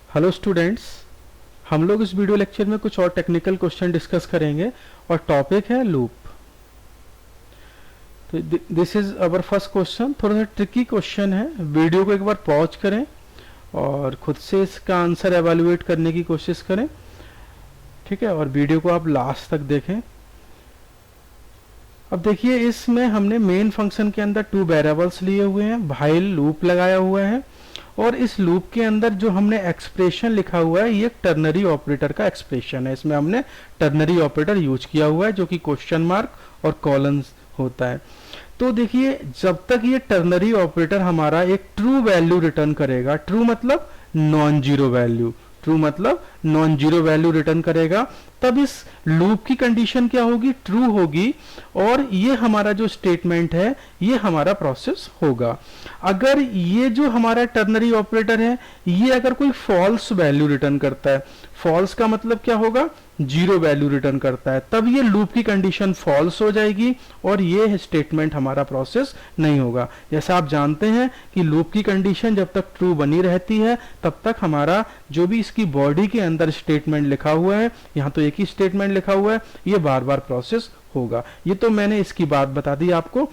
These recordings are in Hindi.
हेलो स्टूडेंट्स, हम लोग इस वीडियो लेक्चर में कुछ और टेक्निकल क्वेश्चन डिस्कस करेंगे और टॉपिक है लूप। तो this is our first question. थोड़ा सा ट्रिकी क्वेश्चन है, वीडियो को एक बार पॉज करें और खुद से इसका आंसर एवेलुएट करने की कोशिश करें, ठीक है। और वीडियो को आप लास्ट तक देखें। अब देखिए, इसमें हमने मेन फंक्शन के अंदर टू वेरिएबल्स लिए हुए हैं, व्हाइल लूप लगाया हुआ है, और इस लूप के अंदर जो हमने एक्सप्रेशन लिखा हुआ है ये टर्नरी ऑपरेटर का एक्सप्रेशन है। इसमें हमने टर्नरी ऑपरेटर यूज किया हुआ है जो कि क्वेश्चन मार्क और कॉलन होता है। तो देखिए, जब तक ये टर्नरी ऑपरेटर हमारा एक ट्रू वैल्यू रिटर्न करेगा, ट्रू मतलब नॉन जीरो वैल्यू, ट्रू मतलब नॉन जीरो वैल्यू रिटर्न करेगा, तब इस लूप की कंडीशन क्या होगी, ट्रू होगी, और ये हमारा जो स्टेटमेंट है ये हमारा प्रोसेस होगा। अगर ये जो हमारा टर्नरी ऑपरेटर है ये अगर कोई फॉल्स वैल्यू रिटर्न करता है, फॉल्स का मतलब क्या होगा, जीरो वैल्यू रिटर्न करता है, तब ये लूप की कंडीशन फॉल्स हो जाएगी और ये स्टेटमेंट हमारा प्रोसेस नहीं होगा। जैसा आप जानते हैं कि लूप की कंडीशन जब तक ट्रू बनी रहती है तब तक हमारा जो भी इसकी बॉडी के अंदर स्टेटमेंट लिखा हुआ है, यहाँ तो एक ही स्टेटमेंट लिखा हुआ है, ये बार बार प्रोसेस होगा। ये तो मैंने इसकी बात बता दी आपको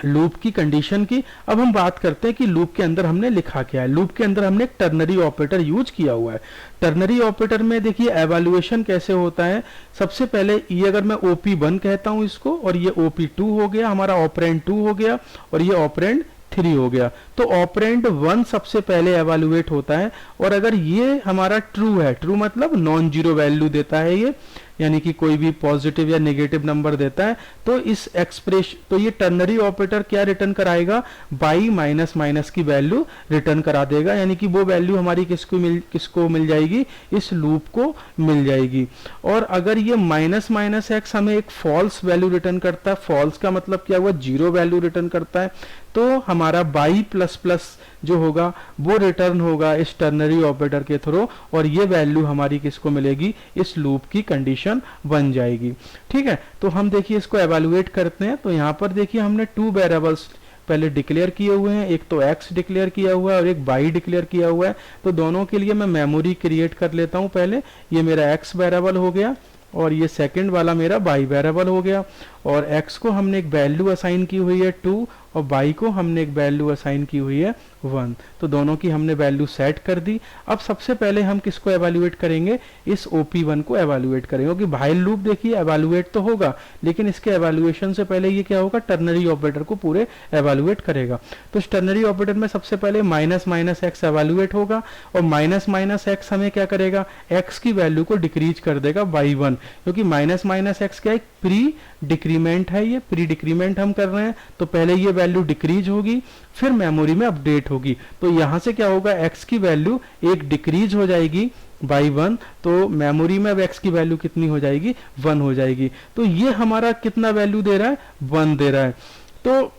लूप की कंडीशन की। अब हम बात करते हैं कि लूप के अंदर हमने लिखा क्या है। लूप के अंदर हमने एक टर्नरी ऑपरेटर यूज किया हुआ है। टर्नरी ऑपरेटर में देखिए एवेल्युएशन कैसे होता है। सबसे पहले ये अगर मैं OP1 कहता हूं इसको, और ये OP2 हो गया, हमारा ऑपरेंड 2 हो गया, और ये ऑपरेंड 3 हो गया, तो ऑपरेंड 1 सबसे पहले एवेल्युएट होता है। और अगर ये हमारा ट्रू है, ट्रू मतलब नॉन जीरो वैल्यू देता है ये, यानी कि कोई भी पॉजिटिव या नेगेटिव नंबर देता है, तो इस एक्सप्रेशन, तो ये टर्नरी ऑपरेटर क्या रिटर्न कराएगा, बाई माइनस माइनस की वैल्यू रिटर्न करा देगा, यानी कि वो वैल्यू हमारी किसको मिल जाएगी, इस लूप को मिल जाएगी। और अगर ये माइनस माइनस एक्स हमें एक फॉल्स वैल्यू रिटर्न करता है, फॉल्स का मतलब क्या हुआ, जीरो वैल्यू रिटर्न करता है, तो हमारा बाई प्लस प्लस जो होगा वो रिटर्न होगा इस टर्नरी ऑपरेटर के थ्रू, और ये वैल्यू हमारी किसको मिलेगी, इस लूप की कंडीशन बन जाएगी। ठीक है, तो हम देखिए इसको एवेलुएट करते हैं। तो यहाँ पर देखिए हमने टू वेरिएबल्स पहले डिक्लेयर किए हुए हैं, एक तो x डिक्लेयर किया हुआ है और एक y डिक्लेयर किया हुआ है। तो दोनों के लिए मैं मेमोरी क्रिएट कर लेता हूं। पहले ये मेरा x वेरिएबल हो गया और ये सेकंड वाला मेरा y वेरिएबल हो गया, और x को हमने एक वैल्यू असाइन की हुई है 2 और y को हमने एक वैल्यू असाइन की हुई है 1। तो दोनों की हमने वैल्यू सेट कर दी। अब सबसे पहले हम किसको एवेल्युएट करेंगे, इस OP1 को एवेल्युएट करेंगे, क्योंकि व्हाइल लूप देखिए एवेल्युएट तो होगा, लेकिन इसके एवेल्युएशन से पहले ये क्या होगा, टर्नरी ऑपरेटर को पूरे एवेल्युएट करेगा। तो इस टर्नरी ऑपरेटर में सबसे पहले माइनस माइनस एक्स एवेल्युएट होगा, और माइनस माइनस एक्स हमें क्या करेगा, एक्स की वैल्यू को डिक्रीज कर देगा बाई 1, क्योंकि माइनस माइनस एक्स क्या है, प्री डिक्रीमेंट है, ये प्री डिक्रीमेंट हम कर रहे हैं। तो पहले ये वैल्यू डिक्रीज होगी, फिर मेमोरी में अपडेट होगी। तो यहां से क्या होगा, x की वैल्यू एक डिक्रीज हो जाएगी बाई 1, तो मेमोरी में अब x की वैल्यू कितनी हो जाएगी, 1 हो जाएगी। तो ये हमारा कितना वैल्यू दे रहा है, 1 दे रहा है। तो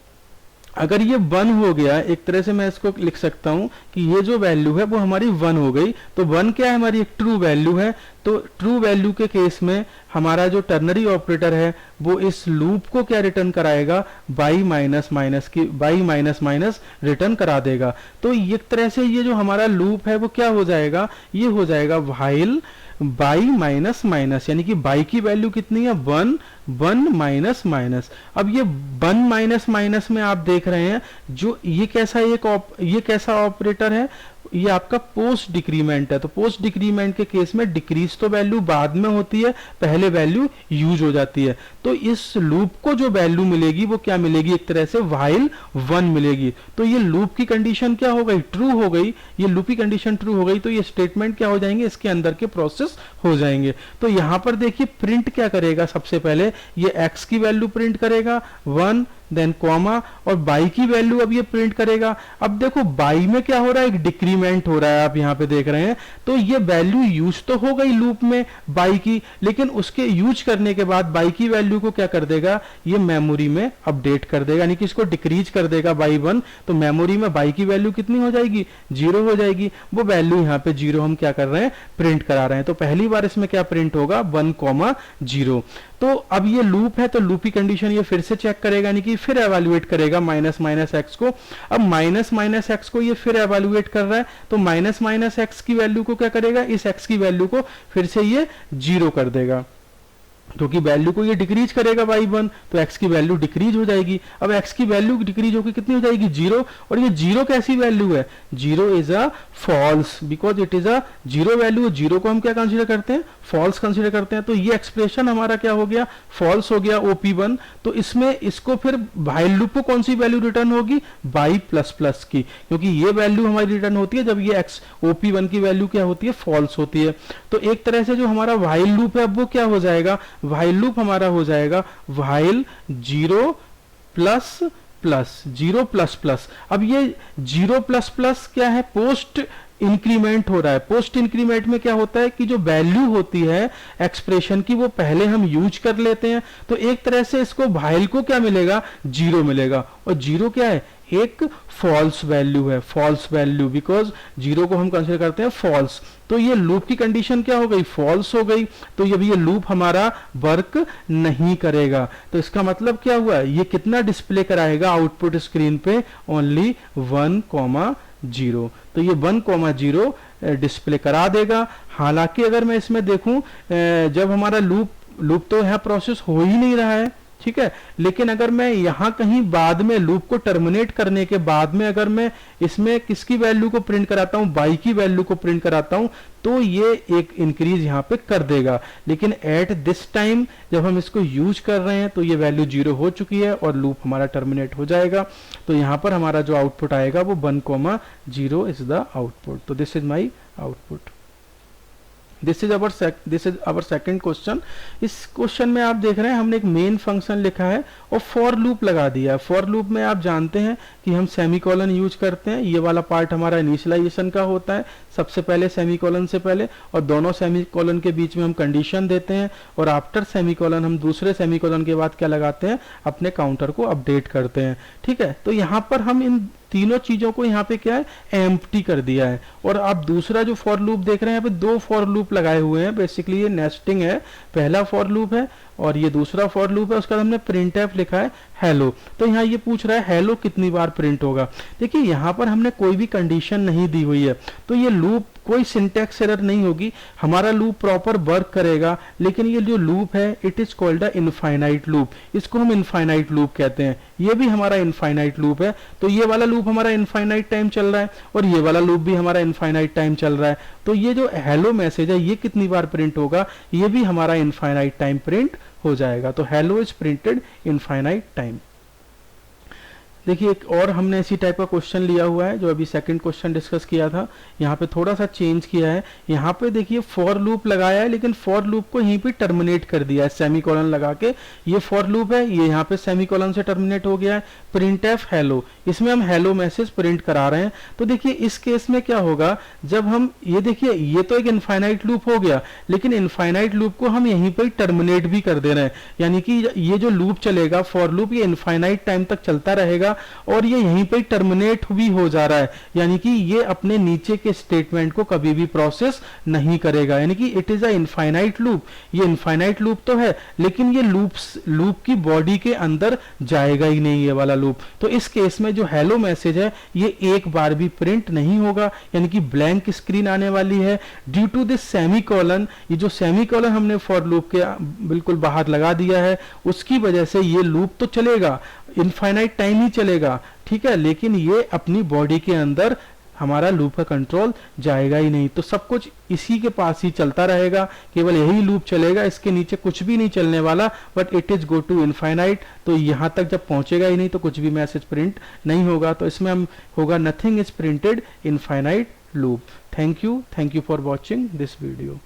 अगर ये 1 हो गया, एक तरह से मैं इसको लिख सकता हूं कि ये जो वैल्यू है वो हमारी 1 हो गई। तो 1 क्या है, हमारी एक ट्रू वैल्यू है। तो ट्रू वैल्यू के केस में हमारा जो टर्नरी ऑपरेटर है वो इस लूप को क्या रिटर्न कराएगा, बाई माइनस माइनस की, बाई माइनस माइनस रिटर्न करा देगा। तो एक तरह से ये जो हमारा लूप है वो क्या हो जाएगा, ये हो जाएगा व्हाइल बाई माइनस माइनस, यानी कि बाई की वैल्यू कितनी है, 1, 1 माइनस माइनस। अब ये 1 माइनस माइनस में आप देख रहे हैं जो ये कैसा ऑपरेटर है, ये आपका पोस्ट डिक्रीमेंट है। तो पोस्ट डिक्रीमेंट के केस में डिक्रीज तो वैल्यू बाद में होती है, पहले वैल्यू यूज हो जाती है। तो इस लूप को जो वैल्यू मिलेगी वो क्या मिलेगी, एक तरह से व्हाइल 1 मिलेगी। तो ये लूप की कंडीशन क्या हो गई, ट्रू हो गई। ये लूप की कंडीशन ट्रू हो गई तो ये स्टेटमेंट क्या हो जाएंगे, इसके अंदर के प्रोसेस हो जाएंगे। तो यहां पर देखिए प्रिंट क्या करेगा, सबसे पहले ये x की वैल्यू प्रिंट करेगा 1, देन कॉमा, और बाई की वैल्यू अब ये प्रिंट करेगा। अब देखो बाई में क्या हो रहा है, एक डिक्रीमेंट हो रहा है, आप यहां पे देख रहे हैं। तो ये वैल्यू यूज तो हो गई लूप में बाई की, लेकिन उसके यूज करने के बाद बाई की वैल्यू को क्या कर देगा, ये मेमोरी में अपडेट कर देगा, यानी कि इसको डिक्रीज कर देगा बाई 1। तो मेमोरी में बाई की वैल्यू कितनी हो जाएगी, 0 हो जाएगी। वो वैल्यू यहाँ पे 0 हम क्या कर रहे हैं, प्रिंट करा रहे हैं। तो पहली बार इसमें क्या प्रिंट होगा, 1, 0। तो अब ये लूप है, तो लूप की कंडीशन ये फिर से चेक करेगा, यानी कि फिर एवेल्युएट करेगा माइनस माइनस एक्स को। अब माइनस माइनस एक्स को ये फिर एवेल्युएट कर रहा है, तो माइनस माइनस एक्स की वैल्यू को क्या करेगा, इस एक्स की वैल्यू को फिर से ये 0 कर देगा, क्योंकि वैल्यू को ये डिक्रीज करेगा y1, तो x की वैल्यू डिक्रीज हो जाएगी। अब x की वैल्यू डिक्रीज होकर कितनी हो जाएगी, 0। और ये 0 कैसी वैल्यू है, 0 is a false, because it is a 0 value. 0 को हम क्या कंसीडर करते हैं, फॉल्स कंसीडर करते हैं। तो ये एक्सप्रेशन हमारा क्या हो गया, फॉल्स हो गया OP1। तो इसमें इसको फिर व्हाइल लूप को कौन सी वैल्यू रिटर्न होगी, y प्लस प्लस की, क्योंकि ये वैल्यू हमारी रिटर्न होती है जब ये x OP1 की वैल्यू क्या होती है, फॉल्स होती है। तो एक तरह से जो हमारा व्हाइल लूप है अब वो क्या हो जाएगा, व्हाइल लूप हमारा हो जाएगा while 0 plus plus 0 plus plus. अब ये 0 प्लस प्लस क्या है, पोस्ट इंक्रीमेंट हो रहा है। पोस्ट इंक्रीमेंट में क्या होता है कि जो वैल्यू होती है एक्सप्रेशन की वो पहले हम यूज कर लेते हैं। तो एक तरह से इसको व्हाइल को क्या मिलेगा, 0 मिलेगा। और 0 क्या है, एक फॉल्स वैल्यू है, फॉल्स वैल्यू, बिकॉज 0 को हम कंसीडर करते हैं फॉल्स। तो ये लूप की कंडीशन क्या हो गई, फॉल्स हो गई। तो ये लूप हमारा वर्क नहीं करेगा। तो इसका मतलब क्या हुआ, ये कितना डिस्प्ले कराएगा आउटपुट स्क्रीन पे, ओनली 1,0। तो ये 1,0 डिस्प्ले करा देगा। हालांकि अगर मैं इसमें देखूं, जब हमारा लूप तो यहाँ प्रोसेस हो ही नहीं रहा है, ठीक है, लेकिन अगर मैं यहां कहीं बाद में लूप को टर्मिनेट करने के बाद में अगर मैं इसमें किसकी वैल्यू को प्रिंट कराता हूं, y की वैल्यू को प्रिंट कराता हूं, तो ये एक इंक्रीज यहां पे कर देगा। लेकिन एट दिस टाइम जब हम इसको यूज कर रहे हैं तो ये वैल्यू 0 हो चुकी है और लूप हमारा टर्मिनेट हो जाएगा। तो यहां पर हमारा जो आउटपुट आएगा वो 1,0 इज द आउटपुट। तो this is my output. This is our second question. इस क्वेश्चन में आप देख रहे हैं हमने एक मेन फंक्शन लिखा है और फॉर लूप लगा दिया है। फॉर लूप में आप जानते हैं कि हम सेमीकोलन यूज करते हैं। ये वाला पार्ट हमारा इनिशियलाइजेशन का होता है, सबसे पहले सेमीकोलन से पहले, और दोनों सेमीकोलन के बीच में हम कंडीशन देते हैं, और आफ्टर सेमीकोलन हम दूसरे सेमीकोलन के बाद क्या लगाते हैं, अपने काउंटर को अपडेट करते हैं। ठीक है, तो यहाँ पर हम इन तीनों चीजों को यहाँ पे क्या है, एम्प्टी कर दिया है। और आप दूसरा जो फॉर लूप देख रहे हैं, यहाँ पे 2 फॉर लूप लगाए हुए हैं। बेसिकली ये नेस्टिंग है, पहला फॉर लूप है और ये दूसरा फॉर लूप है। उसका हमने प्रिंटफ लिखा है हेलो। तो यहाँ ये पूछ रहा है हेलो कितनी बार प्रिंट होगा। देखिए यहाँ पर हमने कोई भी कंडीशन नहीं दी हुई है, तो ये लूप कोई सिंटैक्स एरर नहीं होगी, हमारा लूप प्रॉपर वर्क करेगा। लेकिन ये जो लूप है it is called a infinite loop, इसको हम इनफाइनाइट लूप कहते हैं। ये भी हमारा इनफाइनाइट लूप है। तो ये वाला लूप हमारा इनफाइनाइट टाइम चल रहा है और ये वाला लूप भी हमारा इनफाइनाइट टाइम चल रहा है। तो ये जो हेलो मैसेज है ये कितनी बार प्रिंट होगा, ये भी हमारा इनफाइनाइट टाइम प्रिंट हो जाएगा। तो hello is printed infinite time. देखिए एक और हमने इसी टाइप का क्वेश्चन लिया हुआ है जो अभी सेकंड क्वेश्चन डिस्कस किया था। यहाँ पे थोड़ा सा चेंज किया है। यहाँ पे देखिए फॉर लूप लगाया है, लेकिन फॉर लूप को यहीं पे टर्मिनेट कर दिया है सेमीकोलन लगा के। ये फॉर लूप है, ये यहाँ पे सेमीकोलन से टर्मिनेट हो गया है। प्रिंटफ हेलो, इसमें हम हेलो मैसेज प्रिंट करा रहे हैं। तो देखिए इस केस में क्या होगा, जब हम ये देखिए ये तो एक इनफाइनाइट लूप हो गया, लेकिन इनफाइनाइट लूप को हम यहीं पर टर्मिनेट भी कर दे रहे हैं। यानी कि ये जो लूप चलेगा फॉर लूप, ये इनफाइनाइट टाइम तक चलता रहेगा और ये यहीं पे टर्मिनेट भी हो जा रहा है। यानी कि ये अपने नीचे के स्टेटमेंट को कभी भी प्रोसेस नहीं करेगा। यानी कि it is a infinite loop. ये इनफाइनाइट लूप तो है, लेकिन ये लूप की बॉडी के अंदर जाएगा ही नहीं ये वाला लूप। तो इस केस में जो हेलो मैसेज है ये एक बार भी प्रिंट नहीं होगा, यानी कि ब्लैंक स्क्रीन आने वाली है। ड्यू टू दिस सेमीकोलन, ये जो सेमीकोलन हमने फॉर लूप के बिल्कुल बाहर लगा दिया है, उसकी वजह से ये लूप तो चलेगा, इनफाइनाइट टाइम ही चलेगा, ठीक है, लेकिन ये अपनी बॉडी के अंदर हमारा लूप का कंट्रोल जाएगा ही नहीं। तो सब कुछ इसी के पास ही चलता रहेगा, केवल यही लूप चलेगा, इसके नीचे कुछ भी नहीं चलने वाला। But it is go to infinite, तो यहां तक जब पहुंचेगा ही नहीं तो कुछ भी मैसेज प्रिंट नहीं होगा। तो इसमें हम होगा nothing is printed infinite loop. Thank you for watching this video.